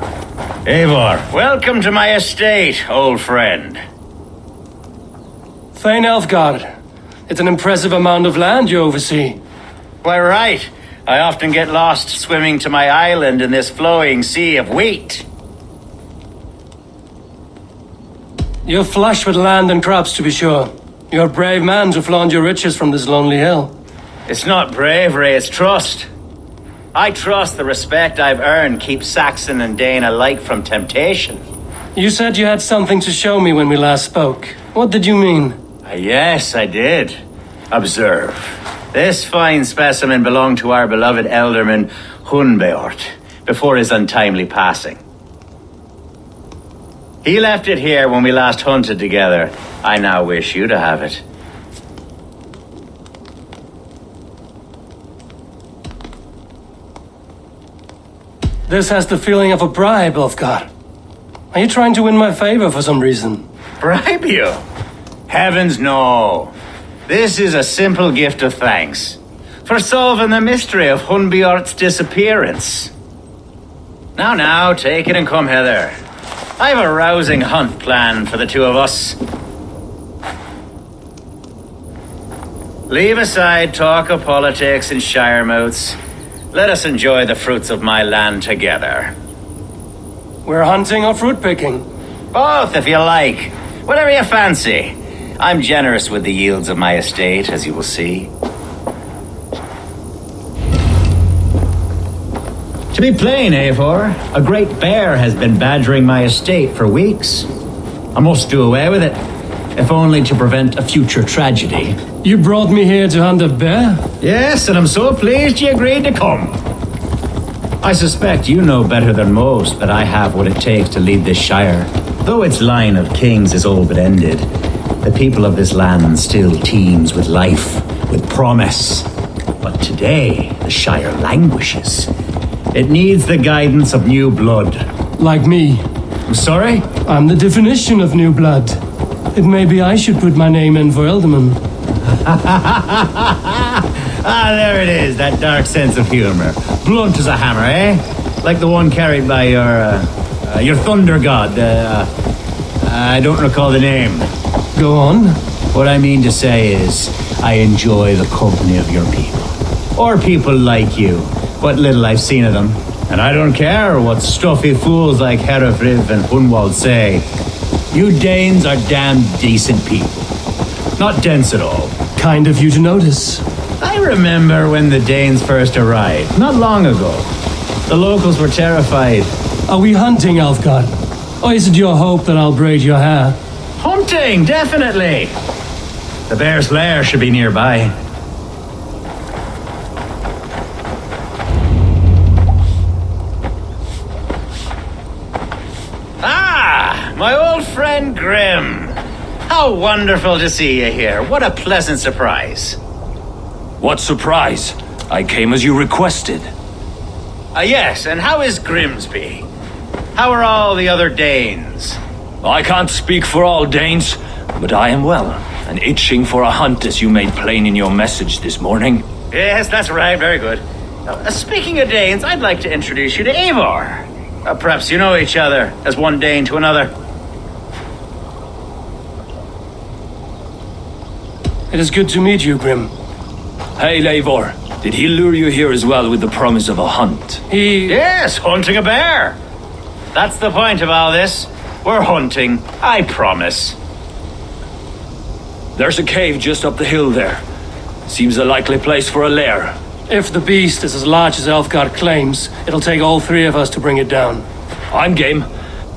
Eivor, welcome to my estate, old friend. Thegn Elfgard. It's an impressive amount of land you oversee. Why, right. I often get lost swimming to my island in this flowing sea of wheat. You're flush with land and crops, to be sure. You're a brave man to flaunt your riches from this lonely hill. It's not bravery, it's trust. I trust the respect I've earned keeps Saxon and Dane alike from temptation. You said you had something to show me when we last spoke. What did you mean? Yes, I did. Observe. This fine specimen belonged to our beloved elderman Hunbeort before his untimely passing. He left it here when we last hunted together. I now wish you to have it. This has the feeling of a bribe, Ulfgar. Are you trying to win my favor for some reason? Bribe you? Heavens no. This is a simple gift of thanks for solving the mystery of Hunbeort's disappearance. Now, take it and come hither. I have a rousing hunt planned for the two of us. Leave aside talk of politics and shiremouths. Let us enjoy the fruits of my land together. We're hunting or fruit picking? Both, if you like. Whatever you fancy. I'm generous with the yields of my estate, as you will see. To be plain, Eivor, a great bear has been badgering my estate for weeks. I must do away with it, if only to prevent a future tragedy. You brought me here to hunt a bear? Yes, and I'm so pleased you agreed to come. I suspect you know better than most that I have what it takes to lead this shire. Though its line of kings is all but ended, the people of this land still teems with life, with promise. But today, the shire languishes. It needs the guidance of new blood. Like me. I'm sorry? I'm the definition of new blood. It may be I should put my name in for Elderman. There it is, that dark sense of humor. Blunt as a hammer, eh? Like the one carried by your thunder god. I don't recall the name. Go on. What I mean to say is, I enjoy the company of your people. Or people like you. What little I've seen of them. And I don't care what stuffy fools like Herefriv and Hunwald say. You Danes are damn decent people. Not dense at all. Kind of you to notice. I remember when the Danes first arrived, not long ago. The locals were terrified. Are we hunting, Alfgard? Or is it your hope that I'll braid your hair? Hunting, definitely! The bear's lair should be nearby. Ah, my old friend Grim. How wonderful to see you here. What a pleasant surprise. What surprise? I came as you requested. Yes, and how is Grimsby? How are all the other Danes? I can't speak for all Danes, but I am well, and itching for a hunt as you made plain in your message this morning. Yes, that's right, very good. Speaking of Danes, I'd like to introduce you to Eivor. Perhaps you know each other, as one Dane to another. It is good to meet you, Grim. Hey, Eivor, did he lure you here as well with the promise of a hunt? Yes, hunting a bear. That's the point of all this. We're hunting, I promise. There's a cave just up the hill there. Seems a likely place for a lair. If the beast is as large as Elfgard claims, it'll take all three of us to bring it down. I'm game.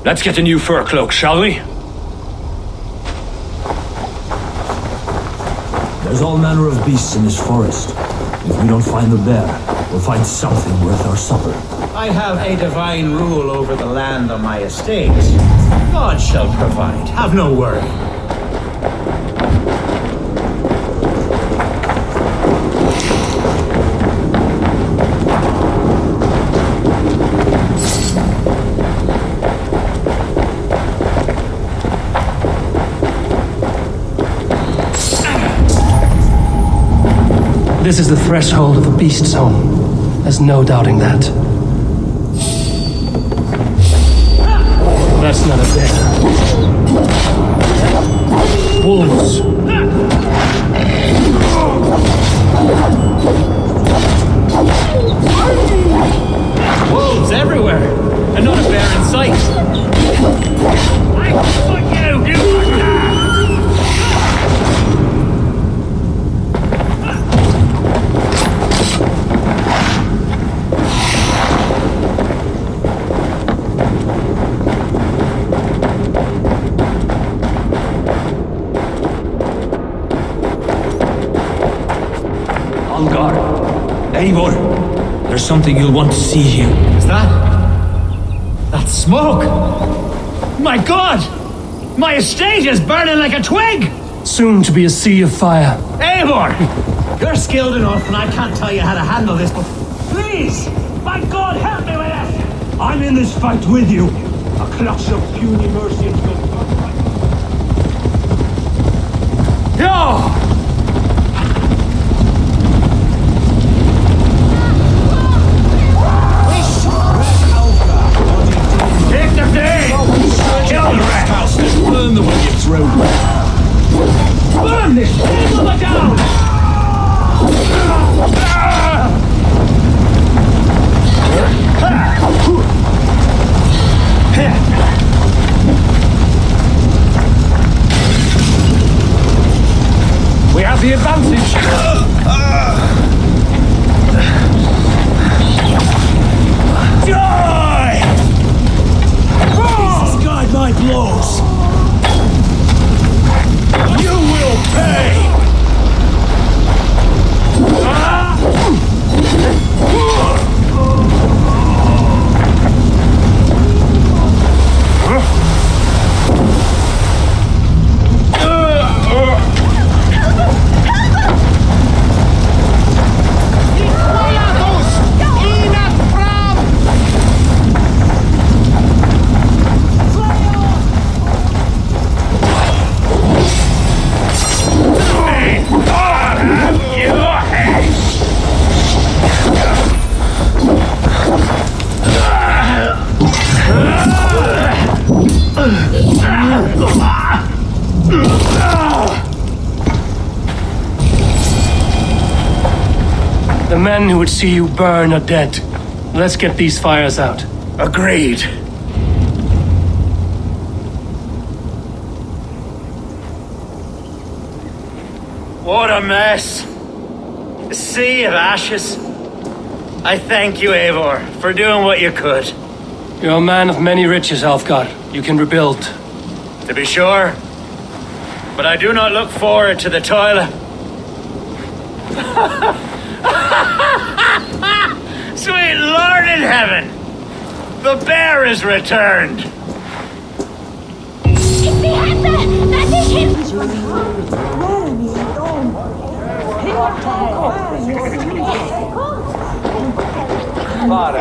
Let's get a new fur cloak, shall we? There's all manner of beasts in this forest. If we don't find the bear, we'll find something worth our supper. I have a divine rule over the land on my estate. God shall provide, have no worry. This is the threshold of a beast's home. There's no doubting that. wolves! Wolves everywhere! And not a bear in sight! I put you! On guard. Eivor, there's something you'll want to see here. Is that smoke? My God! My estate is burning like a twig! Soon to be a sea of fire. Eivor! You're skilled enough and I can't tell you how to handle this, but please! My God, help me with it! I'm in this fight with you. A clutch of puny mercy and good. No! Take the thing! Kill the rat! Burn the way you throw. Burn this thing on the down! We have the advantage! Die! Jesus, guide my blows. You will pay! The men who would see you burn are dead. Let's get these fires out. Agreed. What a mess. A sea of ashes. I thank you, Eivor, for doing what you could. You're a man of many riches, Alfgar. You can rebuild. To be sure. But I do not look forward to the toil. Sweet Lord in heaven! The bear is returned!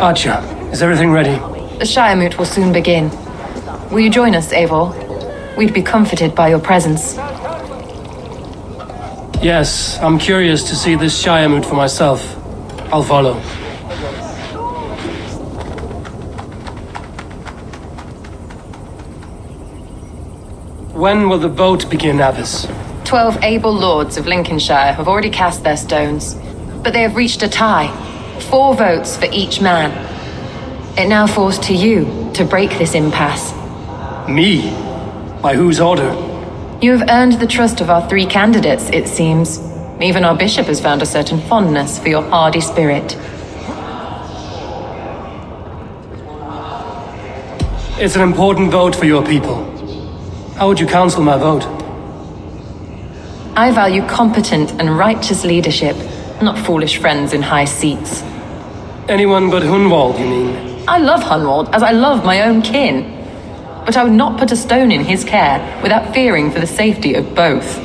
Archer, is everything ready? The Shiremoot will soon begin. Will you join us, Eivor? We'd be comforted by your presence. Yes, I'm curious to see this Shiremoot for myself. I'll follow. When will the vote begin, Abbess? 12 able lords of Lincolnshire have already cast their stones, but they have reached a tie. 4 votes for each man. It now falls to you to break this impasse. Me? By whose order? You have earned the trust of our 3 candidates, it seems. Even our bishop has found a certain fondness for your hardy spirit. It's an important vote for your people. How would you counsel my vote? I value competent and righteous leadership, not foolish friends in high seats. Anyone but Hunwald, you mean? I love Hunwald as I love my own kin. But I would not put a stone in his care without fearing for the safety of both.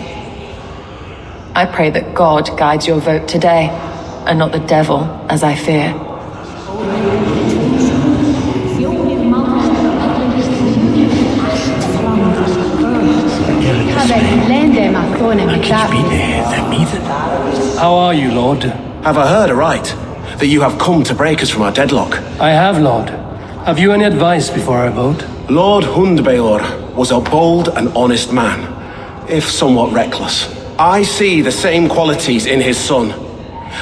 I pray that God guides your vote today, and not the devil, as I fear. How are you, Lord? Have I heard aright that you have come to break us from our deadlock? I have, Lord. Have you any advice before I vote? Lord Hundbaelor was a bold and honest man. if somewhat reckless. I see the same qualities in his son.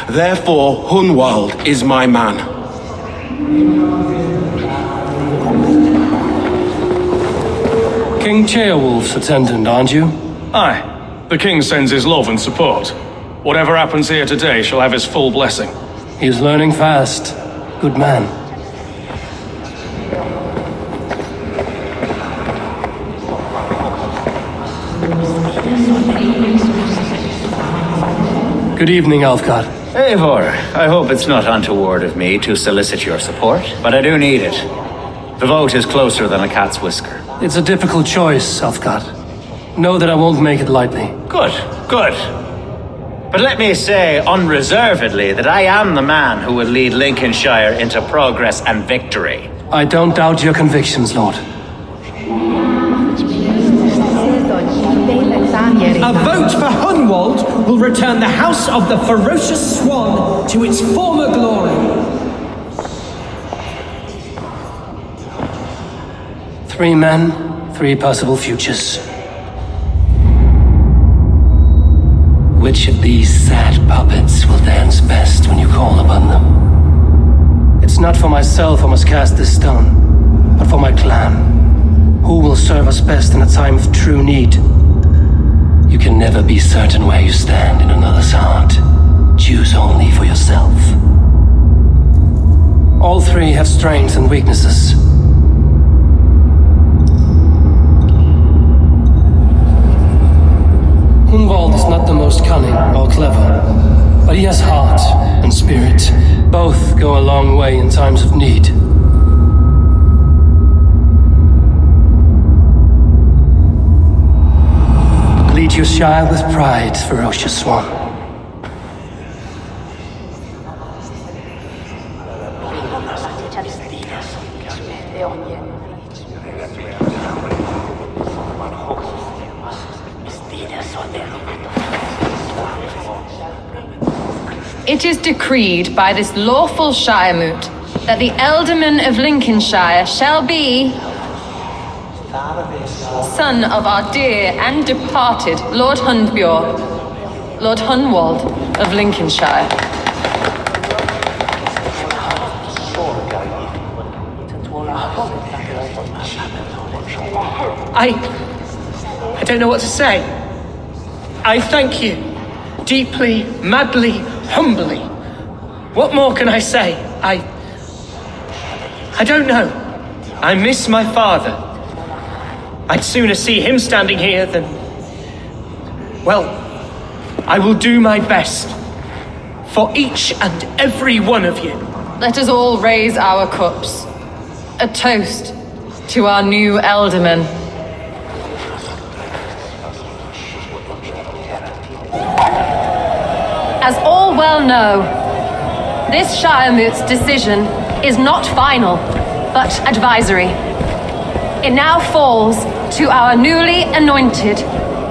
Therefore, Hunwald is my man. King Ceolwulf's attendant, aren't you? Aye. The king sends his love and support. Whatever happens here today shall have his full blessing. He's learning fast. Good man. Good evening, Alfgard. Eivor, I hope it's not untoward of me to solicit your support, but I do need it. The vote is closer than a cat's whisker. It's a difficult choice, Alfgard. Know that I won't make it lightly. Good, good. But let me say unreservedly that I am the man who will lead Lincolnshire into progress and victory. I don't doubt your convictions, Lord. A vote for Hunwald will return the House of the Ferocious Swan to its former glory. 3 men, 3 possible futures. Which of these sad puppets will dance best when you call upon them? It's not for myself I must cast this stone, but for my clan. Who will serve us best in a time of true need? You can never be certain where you stand in another's heart. Choose only for yourself. All 3 have strengths and weaknesses. Hunwald is not the most cunning or clever, but he has heart and spirit. Both go a long way in times of need. Lead your Shire with pride, Ferocious Swan. It is decreed by this lawful Shiremoot that the Ealdorman of Lincolnshire shall be son of our dear and departed Lord Hundbjorn, Lord Hunwald of Lincolnshire. I don't know what to say. I thank you. Deeply, madly, humbly. What more can I say? I don't know. I miss my father. I'd sooner see him standing here than... Well, I will do my best. For each and every one of you. Let us all raise our cups. A toast to our new Ealdorman. As all well know, this Shiremoot's decision is not final, but advisory. It now falls to our newly anointed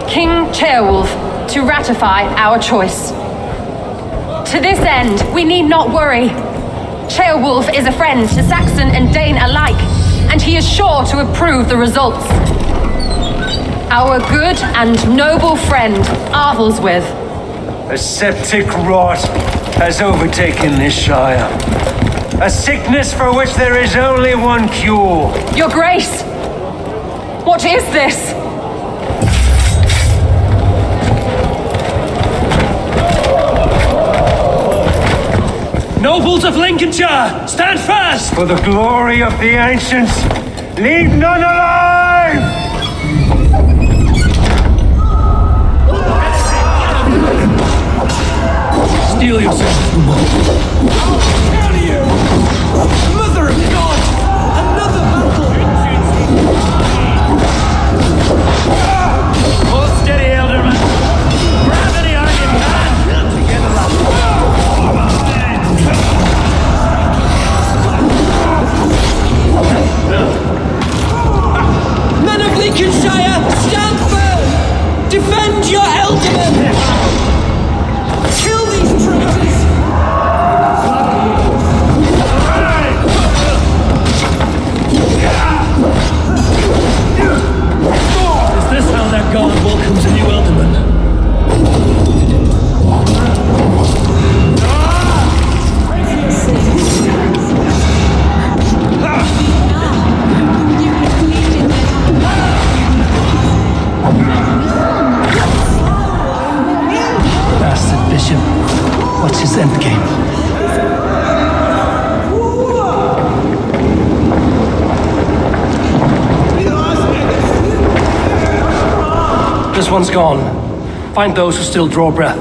King Ceolwulf to ratify our choice. To this end, we need not worry. Ceolwulf is a friend to Saxon and Dane alike, and he is sure to approve the results. Our good and noble friend, Arthelswith. A septic rot has overtaken this Shire. A sickness for which there is only one cure. Your Grace! What is this? Nobles of Lincolnshire, stand fast! For the glory of the ancients, leave none alive! Steel yourself. Out of you! Mother of God! Another battle! Hold steady, Ealdorman. Grab any arm you can. Together, Men of Lincolnshire, stand firm! Defend your Ealdorman! Kill these traitors! What's his endgame? This one's gone. Find those who still draw breath.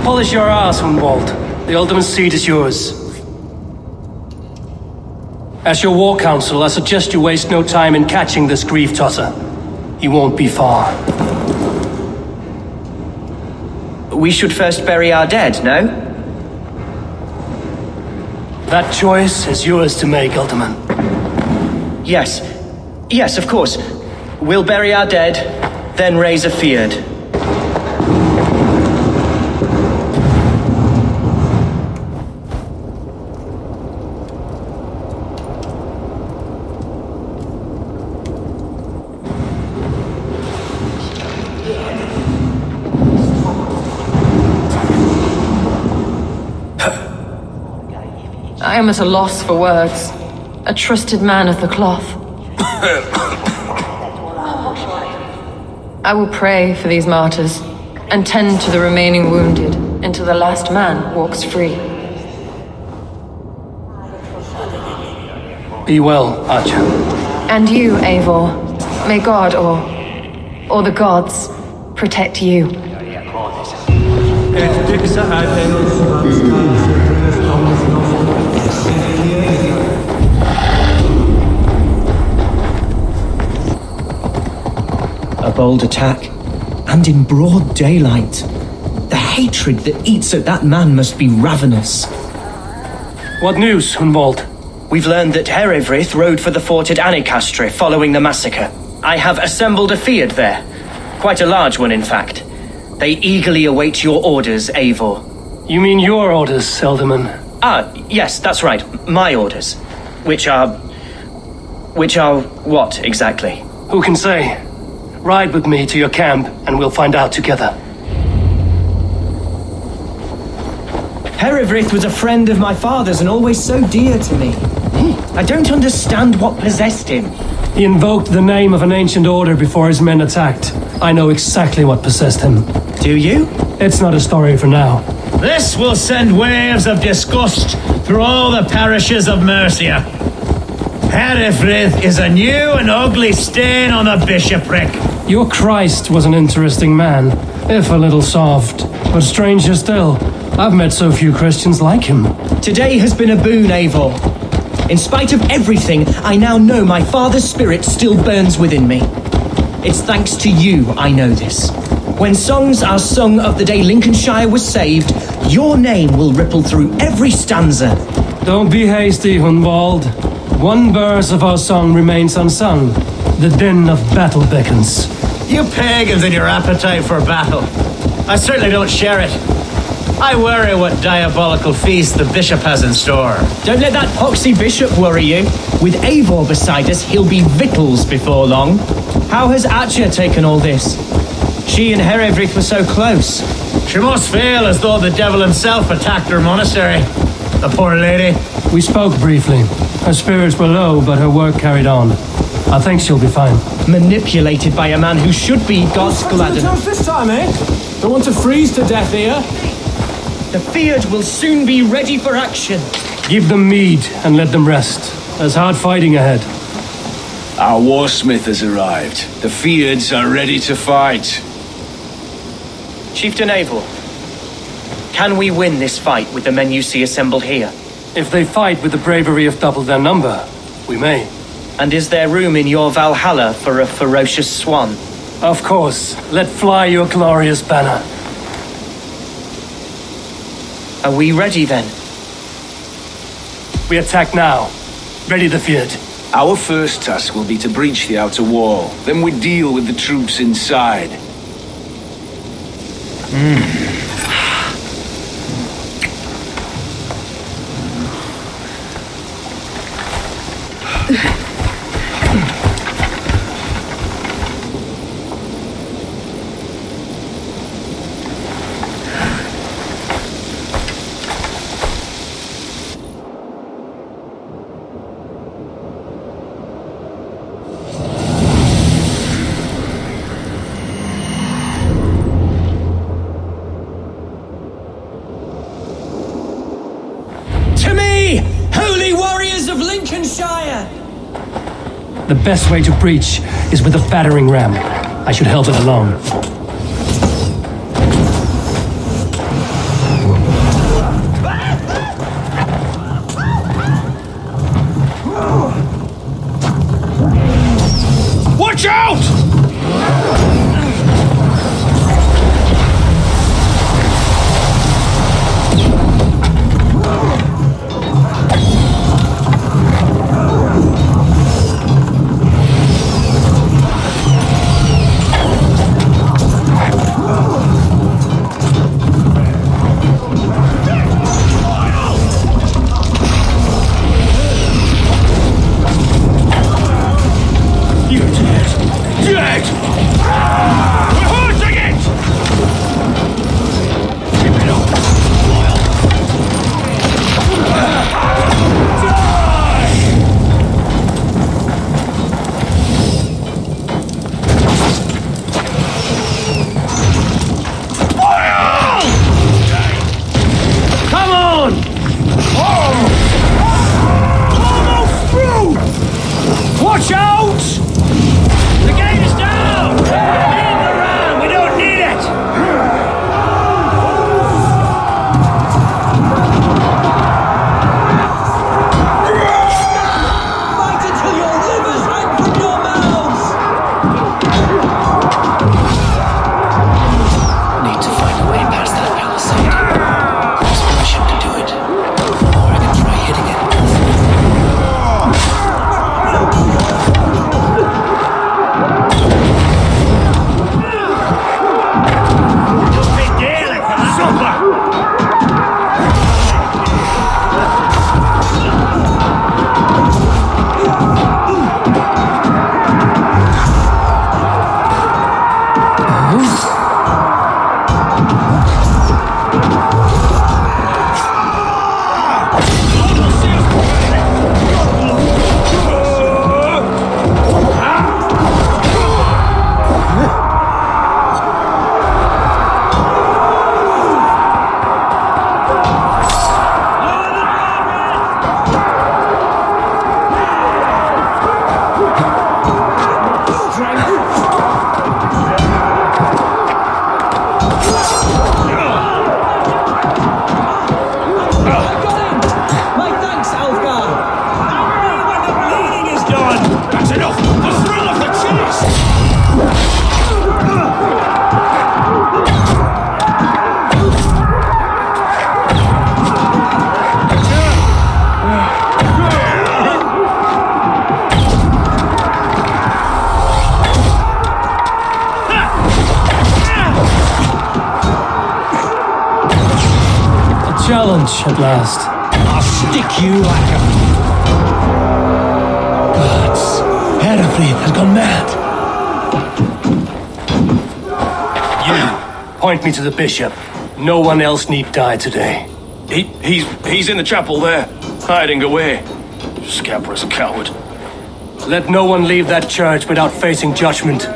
Polish your ass, Hunwald. The ultimate seat is yours. As your war council, I suggest you waste no time in catching this grief tosser. He won't be far. We should first bury our dead, no? That choice is yours to make, Ultiman. Yes. Yes, of course. We'll bury our dead, then raise a feared. I am at a loss for words. A trusted man of the cloth. I will pray for these martyrs and tend to the remaining wounded until the last man walks free. Be well, Archer. And you, Eivor. May God or the gods protect you. A bold attack, and in broad daylight. The hatred that eats at that man must be ravenous. What news, Hunwald? We've learned that Herivryth rode for the fort at Annikastre following the massacre. I have assembled a feared there. Quite a large one, in fact. They eagerly await your orders, Eivor. You mean your orders, Elderman? Ah, yes, that's right. My orders. Which are what, exactly? Who can say? Ride with me to your camp, and we'll find out together. Herivryth was a friend of my father's and always so dear to me. I don't understand what possessed him. He invoked the name of an ancient order before his men attacked. I know exactly what possessed him. Do you? It's not a story for now. This will send waves of disgust through all the parishes of Mercia. Herefrith is a new and ugly stain on the bishopric. Your Christ was an interesting man, if a little soft. But stranger still, I've met so few Christians like him. Today has been a boon, Eivor. In spite of everything, I now know my father's spirit still burns within me. It's thanks to you I know this. When songs are sung of the day Lincolnshire was saved, your name will ripple through every stanza. Don't be hasty, Hunwald. One verse of our song remains unsung. The din of battle beckons. You pagans and your appetite for battle. I certainly don't share it. I worry what diabolical feast the bishop has in store. Don't let that poxy bishop worry you. With Eivor beside us, he'll be victuals before long. How has Atcha taken all this? She and Herivryth were so close. She must feel as though the devil himself attacked her monastery. The poor lady. We spoke briefly. Her spirits were low, but her work carried on. I think she'll be fine. Manipulated by a man who should be God's gladden. This time, eh? Don't want to freeze to death here. The feared will soon be ready for action. Give them mead and let them rest. There's hard fighting ahead. Our warsmith has arrived. The Feards are ready to fight. Chieftain Eivor, can we win this fight with the men you see assembled here? If they fight with the bravery of double their number, we may. And is there room in your Valhalla for a ferocious swan? Of course. Let fly your glorious banner. Are we ready then? We attack now. Ready the Feared. Our first task will be to breach the outer wall. Then we deal with the troops inside. The best way to breach is with a battering ram. I should help it along. Watch out! Watch out! The gate is down! Leave the ram! We don't need it! Fight until your livers hang from your mouths! Need to find a way past that palisade. There's permission to do it. Or I can try hitting it. Challenge at last. I'll stick you like a... Gods, Herefleet has gone mad. You, point me to the bishop. No one else need die today. He's in the chapel there, hiding away. Scabrous coward. Let no one leave that church without facing judgment.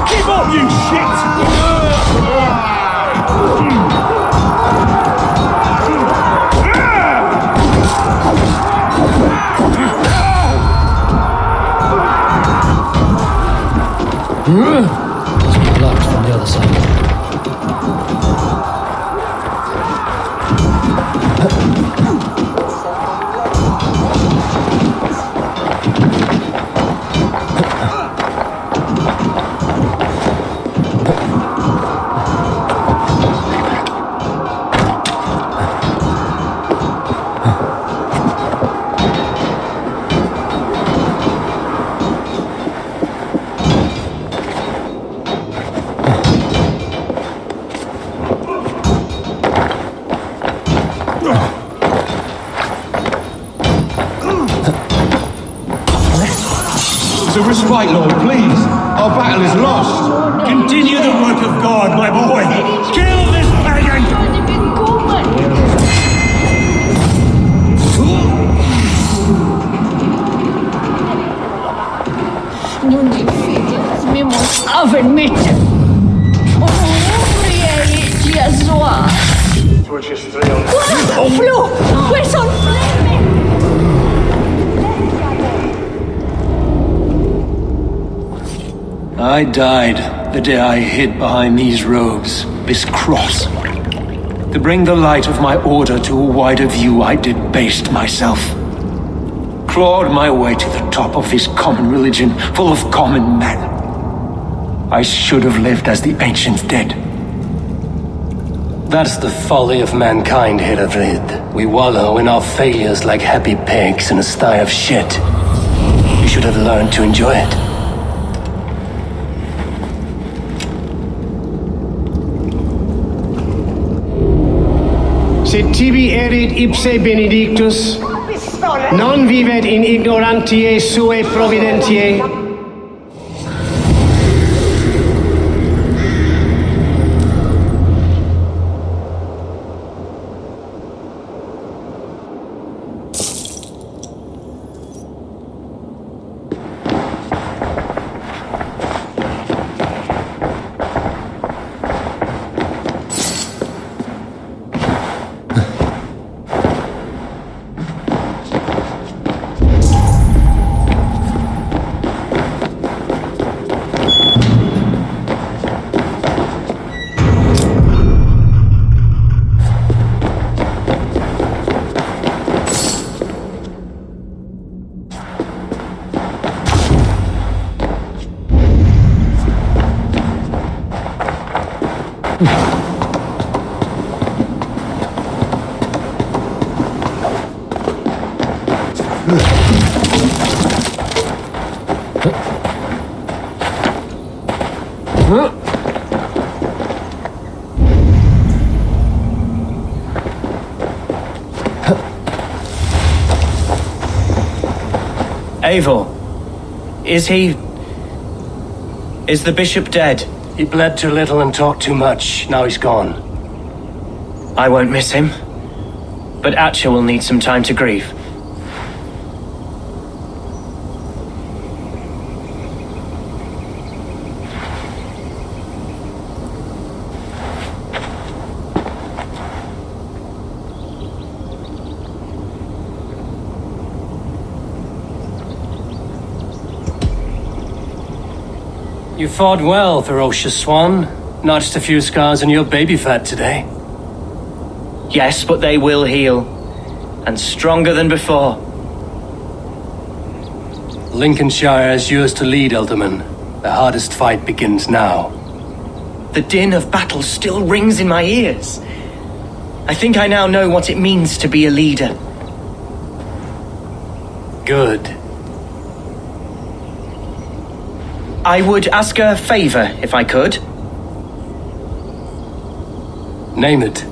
Keep up, you shit! Blocked from the other side. To respite, Lord, please. Our battle is lost. Continue the work of God, my boy! Kill this pagan! Non è I died the day I hid behind these robes, this cross. To bring the light of my order to a wider view, I debased myself. Clawed my way to the top of this common religion, full of common men. I should have lived as the ancient dead. That's the folly of mankind, Herodrid. We wallow in our failures like happy pigs in a sty of shit. You should have learned to enjoy it. Sed tibi erit ipse benedictus, non vivet in ignorantiae suae providentiae. Eivor, is the bishop dead? He bled too little and talked too much. Now he's gone. I won't miss him. But Atcha will need some time to grieve. You fought well, ferocious swan. Notched a few scars on your baby fat today. Yes, but they will heal. And stronger than before. Lincolnshire is yours to lead, Elderman. The hardest fight begins now. The din of battle still rings in my ears. I think I now know what it means to be a leader. Good. I would ask a favor, if I could. Name it.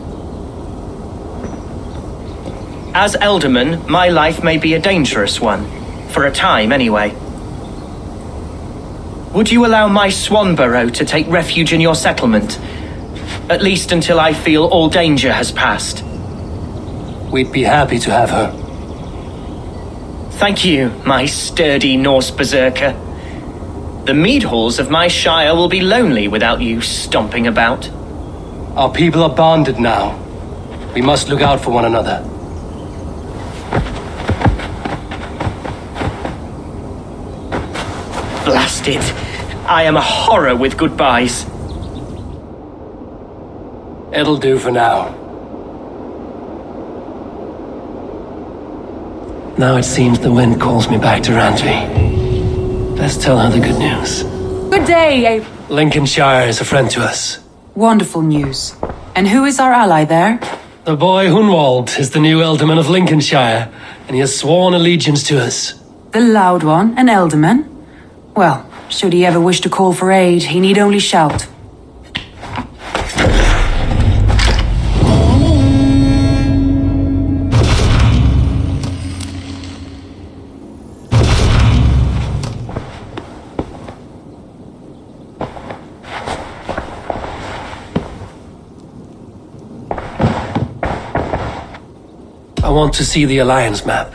As Elderman, my life may be a dangerous one. For a time, anyway. Would you allow my Swanborough to take refuge in your settlement? At least until I feel all danger has passed. We'd be happy to have her. Thank you, my sturdy Norse berserker. The mead halls of my shire will be lonely without you stomping about. Our people are bonded now. We must look out for one another. Blast it. I am a horror with goodbyes. It'll do for now. Now it seems the wind calls me back to Rantry. Let's tell her the good news. Good day, Lincolnshire is a friend to us. Wonderful news. And who is our ally there? The boy Hunwald is the new Ealdorman of Lincolnshire, and he has sworn allegiance to us. The loud one, an Ealdorman? Well, should he ever wish to call for aid, he need only shout. I want to see the Alliance map.